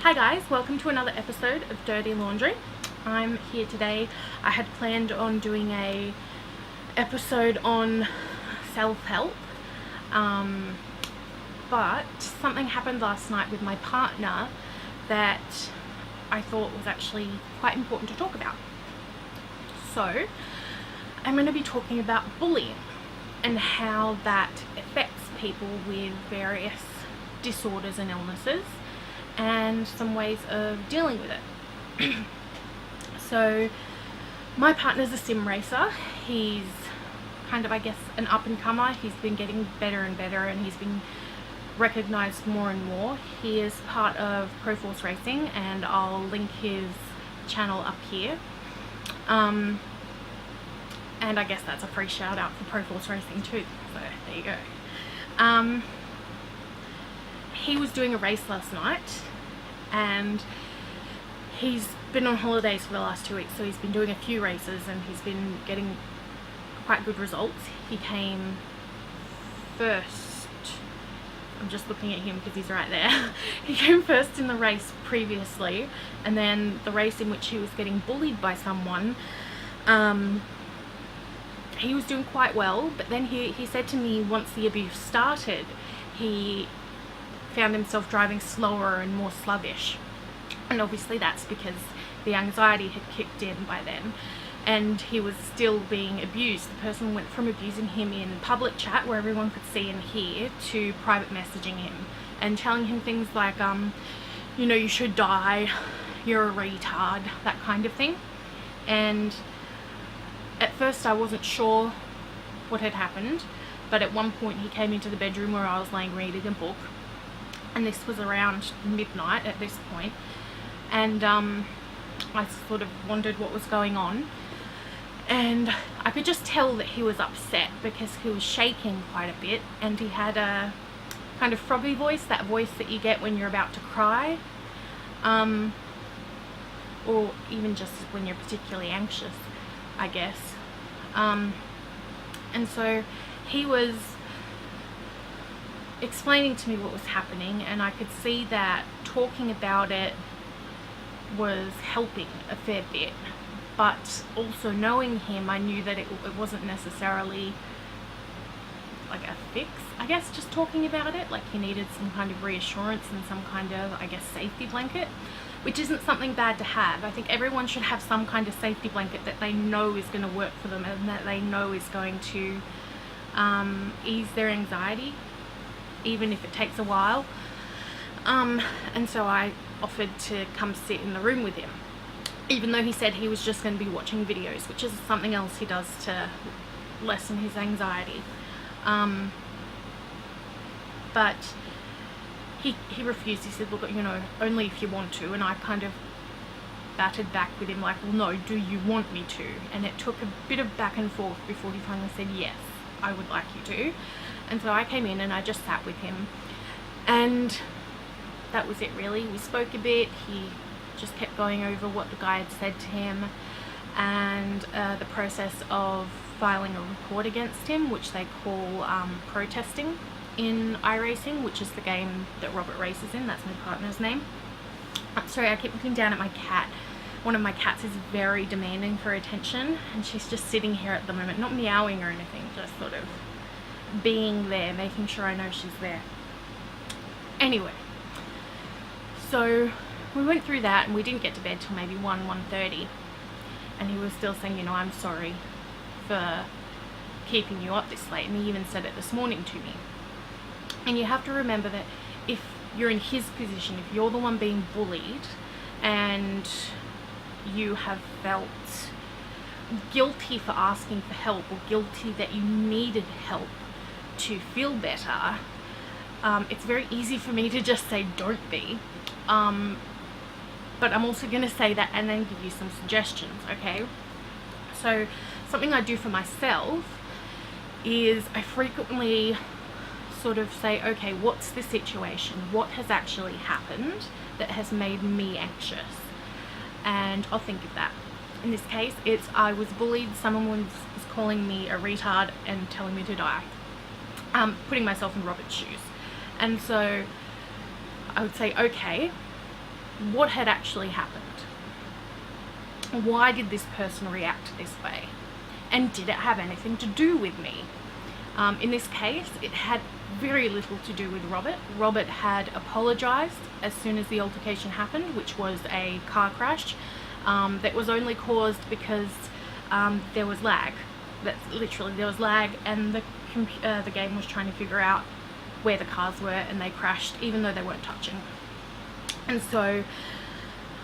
Hi guys, welcome to another episode of Dirty Laundry. I'm here today. I had planned on doing a episode on self-help, but something happened last night with my partner that I thought was actually quite important to talk about. So I'm going to be talking about bullying and how that affects people with various disorders and illnesses, and some ways of dealing with it. So my partner's a sim racer. He's kind of, I guess, an up-and-comer. He's been getting better and better, and he's been recognized more and more. He is part of Pro Force Racing, and I'll link his channel up here. And I guess that's a free shout out for Pro Force Racing too, so there you go. He was doing a race last night, and he's been on holidays for the last 2 weeks, so he's been doing a few races and he's been getting quite good results. He came first. I'm just looking at him because he's right there. He came first in the race previously, and then the race in which he was getting bullied by someone, he was doing quite well, but then he said to me once the abuse started, he found himself driving slower and more sluggish, and obviously that's because the anxiety had kicked in by then, and he was still being abused. The person went from abusing him in public chat where everyone could see and hear to private messaging him and telling him things like, you know, you should die, you're a retard, that kind of thing. And at first I wasn't sure what had happened, but at one point he came into the bedroom where I was laying reading a book, and this was around midnight at this point, and I sort of wondered what was going on, and I could just tell that he was upset because he was shaking quite a bit, and he had a kind of froggy voice, that voice that you get when you're about to cry, or even just when you're particularly anxious, I guess. And so he was explaining to me what was happening, and I could see that talking about it was helping a fair bit, but also knowing him, I knew that it wasn't necessarily like a fix. I guess just talking about it, like he needed some kind of reassurance and some kind of, I guess, safety blanket, which isn't something bad to have. I think everyone should have some kind of safety blanket that they know is going to work for them and that they know is going to ease their anxiety, even if it takes a while. And so I offered to come sit in the room with him, even though he said he was just going to be watching videos, which is something else he does to lessen his anxiety. But he refused. He said, look, you know, only if you want to. And I kind of battered back with him like, well, no, do you want me to? And it took a bit of back and forth before he finally said, yes, I would like you to. And so I came in and I just sat with him, and that was it really. We spoke a bit. He just kept going over what the guy had said to him, and the process of filing a report against him, which they call protesting in iRacing, which is the game that Robert races in. That's my partner's name. Sorry, I keep looking down at my cat. One of my cats is very demanding for attention, and she's just sitting here at the moment, not meowing or anything, just sort of being there, making sure I know she's there. Anyway, so we went through that, and we didn't get to bed till maybe 1:30, and he was still saying, you know, I'm sorry for keeping you up this late, and he even said it this morning to me. And you have to remember that if you're in his position, if you're the one being bullied and you have felt guilty for asking for help, or guilty that you needed help to feel better, it's very easy for me to just say don't be, but I'm also going to say that and then give you some suggestions, okay? So something I do for myself is I frequently sort of say, okay, what's the situation? What has actually happened that has made me anxious? And I'll think of that. In this case, it's I was bullied, someone was calling me a retard and telling me to die. Putting myself in Robert's shoes. And so I would say, okay, what had actually happened. Why did this person react this way? And did it have anything to do with me? In this case, it had very little to do with Robert. Robert had apologized as soon as the altercation happened, which was a car crash that was only caused because there was lag. That's literally, there was lag, and the game was trying to figure out where the cars were, and they crashed even though they weren't touching. And so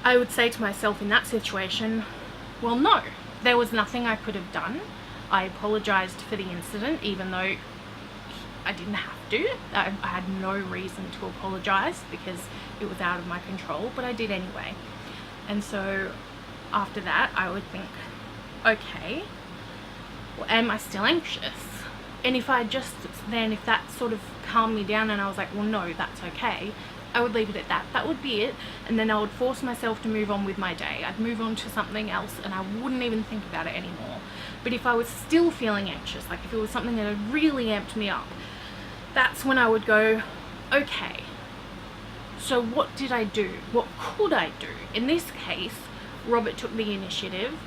I would say to myself in that situation, well, no, there was nothing I could have done. I apologized for the incident, even though I didn't have to. I had no reason to apologize because it was out of my control, but I did anyway. And so after that, I would think, okay, well, am I still anxious? And if that sort of calmed me down and I was like, well, no, that's okay, I would leave it at that. That would be it. And then I would force myself to move on with my day. I'd move on to something else and I wouldn't even think about it anymore. But if I was still feeling anxious, like if it was something that had really amped me up, that's when I would go, okay, so what did I do? What could I do? In this case, Robert took the initiative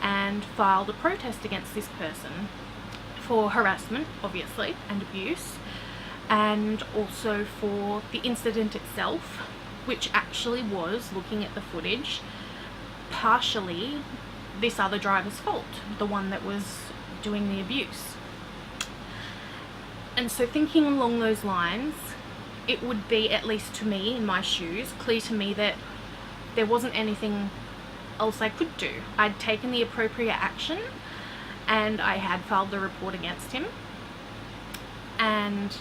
and filed a protest against this person for harassment, obviously, and abuse, and also for the incident itself, which actually was, looking at the footage, partially this other driver's fault, the one that was doing the abuse. And so thinking along those lines, it would be, at least to me, in my shoes, clear to me that there wasn't anything else I could do. I'd taken the appropriate action and I had filed the report against him, and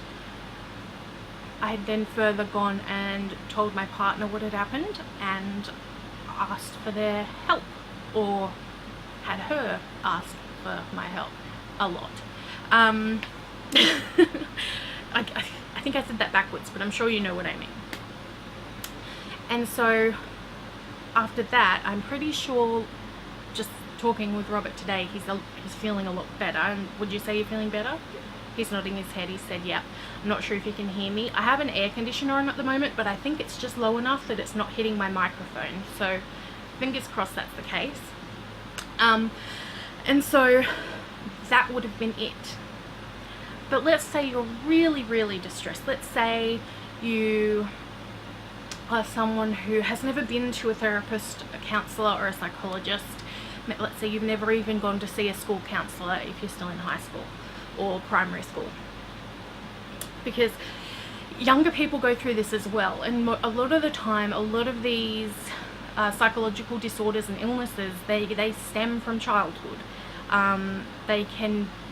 I had then further gone and told my partner what had happened and asked for their help, or had her ask for my help a lot. I think I said that backwards, but I'm sure you know what I mean. And so after that, I'm pretty sure, just talking with Robert today, he's feeling a lot better. And would you say you're feeling better? He's nodding his head. He said, yeah. I'm not sure if you can hear me. I have an air conditioner on at the moment, but I think it's just low enough that it's not hitting my microphone. So fingers crossed that's the case. And so that would have been it. But let's say you're really, really distressed. Let's say you are someone who has never been to a therapist, a counsellor, or a psychologist. Let's say you've never even gone to see a school counsellor if you're still in high school or primary school. Because younger people go through this as well, and a lot of the time, a lot of these psychological disorders and illnesses, they stem from childhood.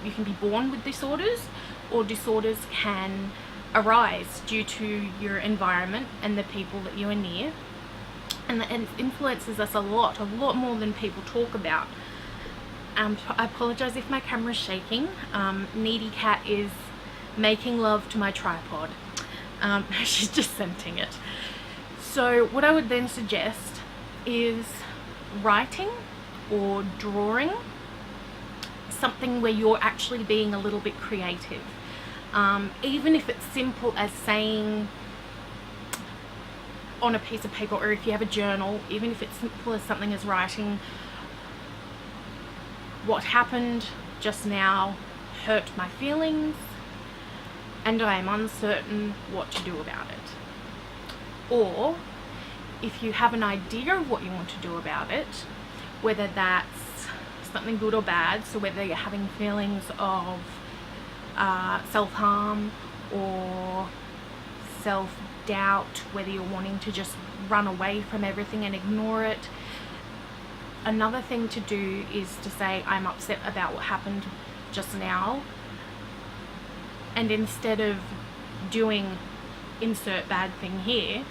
You can be born with disorders, or disorders can arise due to your environment and the people that you are near, and it influences us a lot more than people talk about. I apologize if my camera's shaking. Needy Cat is making love to my tripod. She's just scenting it. So what I would then suggest is writing or drawing, something where you're actually being a little bit creative. Even if it's simple as saying on a piece of paper, or if you have a journal, even if it's simple as something as writing, what happened just now hurt my feelings and I am uncertain what to do about it. Or if you have an idea of what you want to do about it, whether that's something good or bad, so whether you're having feelings of self-harm or self-doubt, whether you're wanting to just run away from everything and ignore it. Another thing to do is to say, I'm upset about what happened just now, and instead of doing insert bad thing here,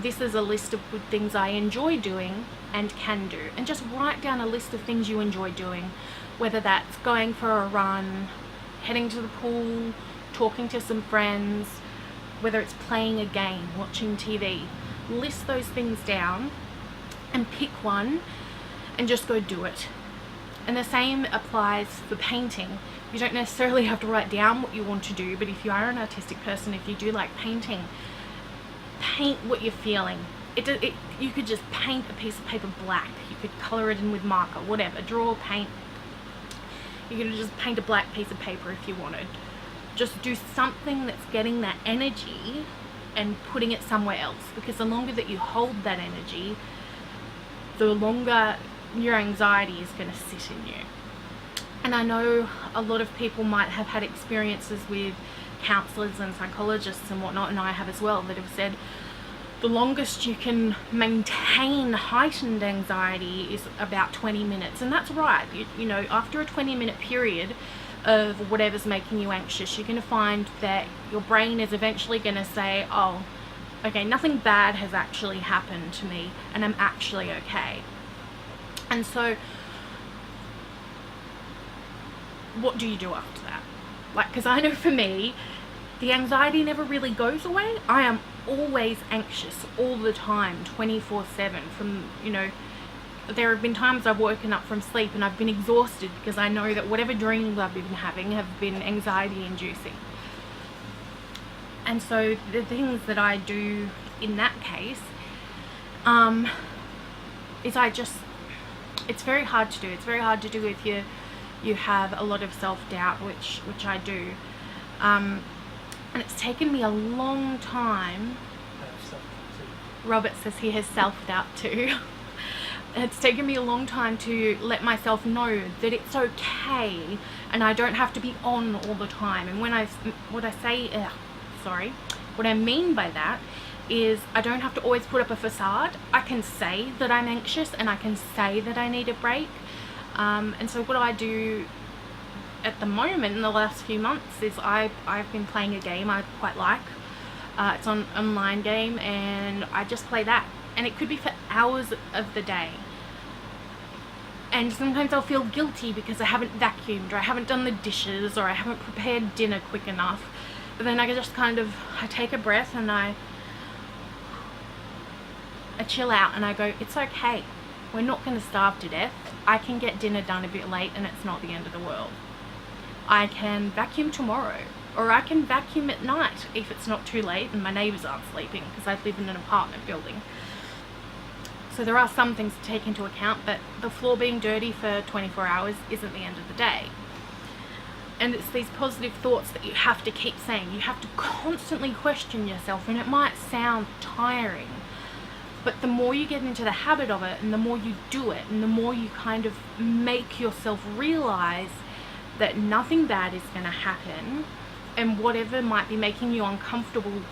this is a list of good things I enjoy doing and can do. And just write down a list of things you enjoy doing, whether that's going for a run, heading to the pool, talking to some friends, whether it's playing a game, watching TV. List those things down and pick one and just go do it. And the same applies for painting. You don't necessarily have to write down what you want to do, but if you are an artistic person, if you do like painting, paint what you're feeling. you could just paint a piece of paper black. You could color it in with marker, whatever, draw, paint. You could just paint a black piece of paper if you wanted. Just do something that's getting that energy and putting it somewhere else, because the longer that you hold that energy, the longer your anxiety is going to sit in you. And I know a lot of people might have had experiences with counselors and psychologists and whatnot, and I have as well, that have said the longest you can maintain heightened anxiety is about 20 minutes. And that's right. You know, after a 20-minute period of whatever's making you anxious, you're going to find that your brain is eventually going to say, oh, okay, nothing bad has actually happened to me and I'm actually okay. And so what do you do after that? Like, because I know for me, the anxiety never really goes away. I am always anxious all the time, 24/7. From, you know, there have been times I've woken up from sleep and I've been exhausted because I know that whatever dreams I've been having have been anxiety inducing. And so the things that I do in that case is it's very hard to do. It's very hard to do if you have a lot of self-doubt, which I do. And it's taken me a long time. Robert says he has self-doubt too. It's taken me a long time to let myself know that it's okay and I don't have to be on all the time. And what I mean by that is I don't have to always put up a facade. I can say that I'm anxious and I can say that I need a break. And so what I do at the moment in the last few months is I've been playing a game I quite like. It's an online game and I just play that, and it could be for hours of the day. And sometimes I'll feel guilty because I haven't vacuumed, or I haven't done the dishes, or I haven't prepared dinner quick enough. But then I just I take a breath and I chill out and I go, it's okay. We're not going to starve to death. I can get dinner done a bit late and it's not the end of the world. I can vacuum tomorrow, or I can vacuum at night if it's not too late and my neighbours aren't sleeping, because I live in an apartment building. So there are some things to take into account, but the floor being dirty for 24 hours isn't the end of the day. And it's these positive thoughts that you have to keep saying. You have to constantly question yourself, and it might sound tiring, but the more you get into the habit of it and the more you do it and the more you kind of make yourself realize that nothing bad is going to happen, and whatever might be making you uncomfortable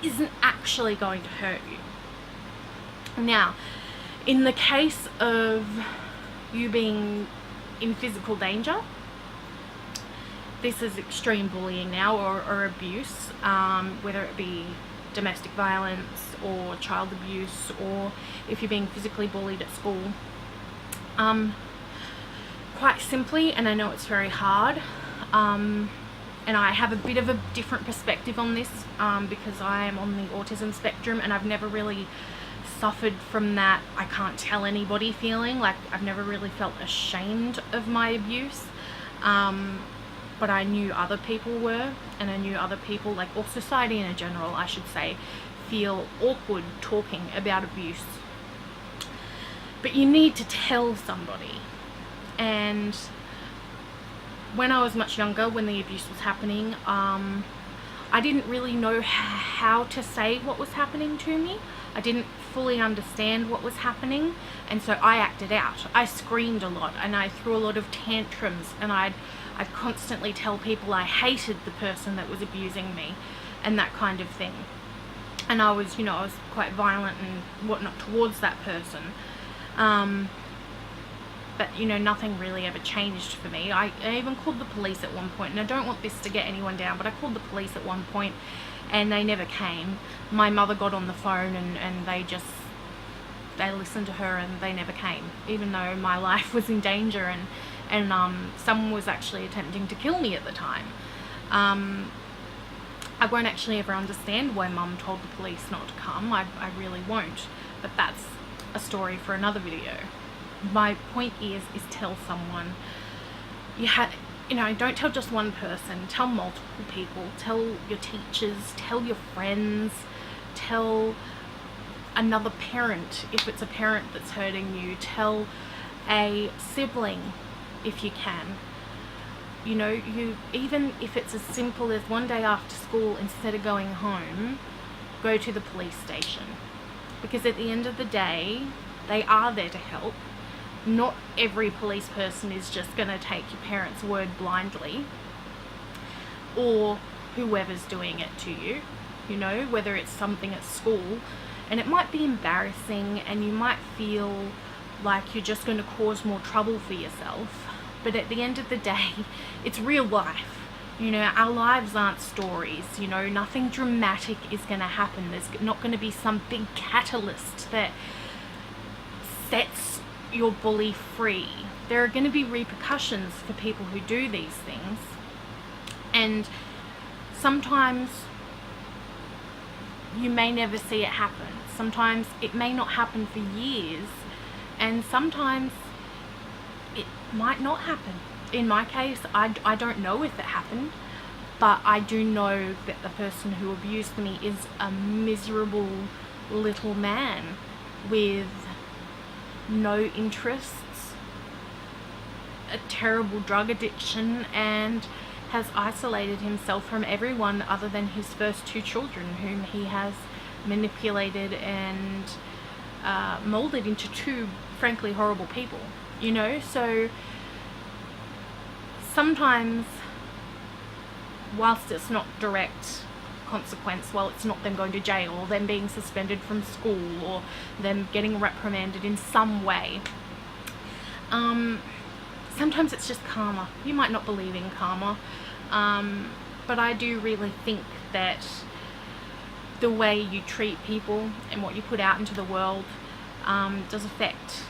isn't actually going to hurt you. Now, in the case of you being in physical danger, this is extreme bullying now, or abuse, whether it be domestic violence or child abuse, or if you're being physically bullied at school. Quite simply, and I know it's very hard, and I have a bit of a different perspective on this because I am on the autism spectrum and I've never really suffered from that I can't tell anybody feeling. Like, I've never really felt ashamed of my abuse, but I knew other people were, and I knew other people, like, or society in general I should say, feel awkward talking about abuse. But you need to tell somebody. And when I was much younger, when the abuse was happening, I didn't really know how to say what was happening to me. I didn't fully understand what was happening, and so I acted out. I screamed a lot and I threw a lot of tantrums, and I'd constantly tell people I hated the person that was abusing me and that kind of thing. And I was quite violent and whatnot towards that person. But nothing really ever changed for me. I even called the police at one point, and I don't want this to get anyone down, but I called the police at one point and they never came. My mother got on the phone and they listened to her and they never came, even though my life was in danger and someone was actually attempting to kill me at the time. I won't actually ever understand why Mum told the police not to come. I really won't, but that's a story for another video. My point is tell someone. Don't tell just one person, tell multiple people, tell your teachers, tell your friends, tell another parent if it's a parent that's hurting you. Tell a sibling if you can. You know, you, even if it's as simple as one day after school, instead of going home, go to the police station. Because at the end of the day, they are there to help. Not every police person is just going to take your parents' word blindly, or whoever's doing it to you, you know, whether it's something at school, and it might be embarrassing and you might feel like you're just going to cause more trouble for yourself. But at the end of the day, it's real life. You know, our lives aren't stories. You know, nothing dramatic is going to happen. There's not going to be some big catalyst that sets your bully free. There are going to be repercussions for people who do these things. And sometimes you may never see it happen. Sometimes it may not happen for years. And sometimes it might not happen. In my case, I don't know if it happened, but I do know that the person who abused me is a miserable little man with no interests, a terrible drug addiction, and has isolated himself from everyone other than his first 2 children, whom he has manipulated and molded into 2 frankly horrible people. You know, so sometimes, whilst it's not direct consequence, while it's not them going to jail or them being suspended from school or them getting reprimanded in some way, sometimes it's just karma. You might not believe in karma, but I do really think that the way you treat people and what you put out into the world does affect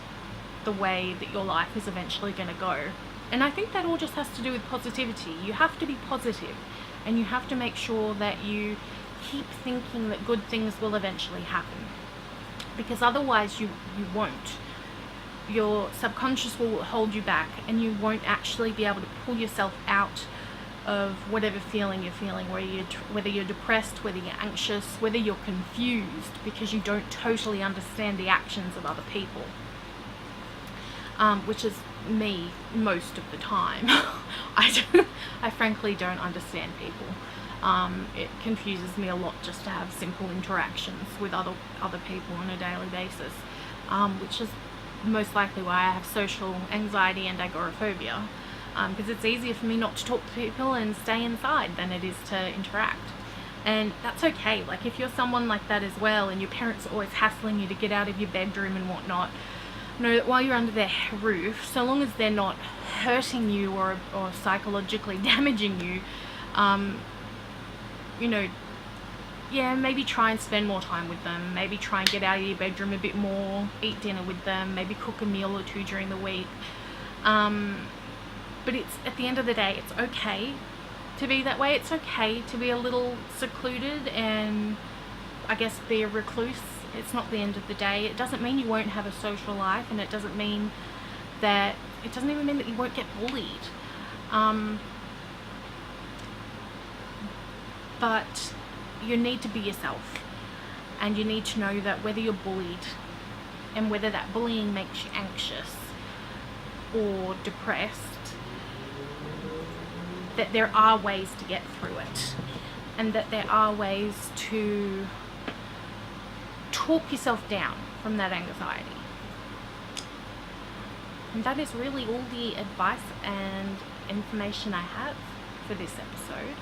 the way that your life is eventually going to go. And I think that all just has to do with positivity. You have to be positive, and you have to make sure that you keep thinking that good things will eventually happen, because otherwise you won't. Your subconscious will hold you back, and you won't actually be able to pull yourself out of whatever feeling you're feeling, whether you're depressed, whether you're anxious, whether you're confused because you don't totally understand the actions of other people. Which is me most of the time. I frankly don't understand people. It confuses me a lot just to have simple interactions with other people on a daily basis, which is most likely why I have social anxiety and agoraphobia, because it's easier for me not to talk to people and stay inside than it is to interact. And that's okay. Like, if you're someone like that as well, and your parents are always hassling you to get out of your bedroom and whatnot, know that while you're under their roof, so long as they're not hurting you or psychologically damaging you, you know, yeah, maybe try and spend more time with them. Maybe try and get out of your bedroom a bit more, eat dinner with them, maybe cook a meal or 2 during the week. But it's, at the end of the day, it's okay to be that way. It's okay to be a little secluded and, I guess, be a recluse. It's not the end of the day. It doesn't mean you won't have a social life, and it doesn't even mean that you won't get bullied. But you need to be yourself, and you need to know that whether you're bullied and whether that bullying makes you anxious or depressed, that there are ways to get through it, and that there are ways to talk yourself down from that anxiety. And that is really all the advice and information I have for this episode.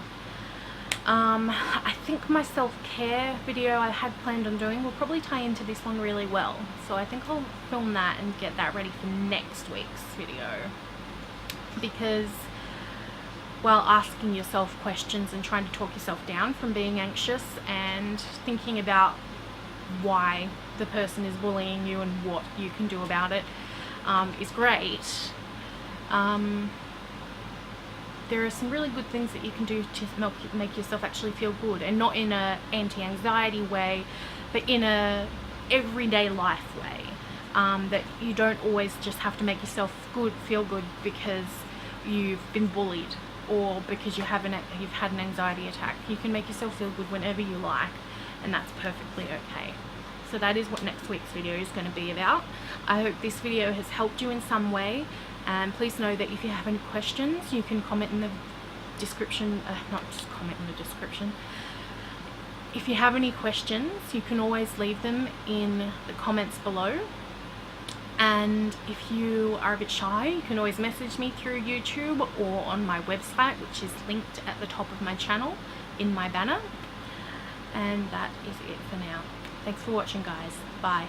I think my self-care video I had planned on doing will probably tie into this one really well, so I think I'll film that and get that ready for next week's video, because while asking yourself questions and trying to talk yourself down from being anxious and thinking about why the person is bullying you and what you can do about it is great. There are some really good things that you can do to make yourself actually feel good, and not in a anti-anxiety way, but in a everyday life way. That you don't always just have to make yourself feel good because you've been bullied or because you've had an anxiety attack. You can make yourself feel good whenever you like, and that's perfectly okay. So that is what next week's video is going to be about. I hope this video has helped you in some way, and please know that if you have any questions, you can comment in the description, not just comment in the description. If you have any questions, you can always leave them in the comments below. And if you are a bit shy, you can always message me through YouTube or on my website, which is linked at the top of my channel in my banner. And that is it for now. Thanks for watching, guys. Bye.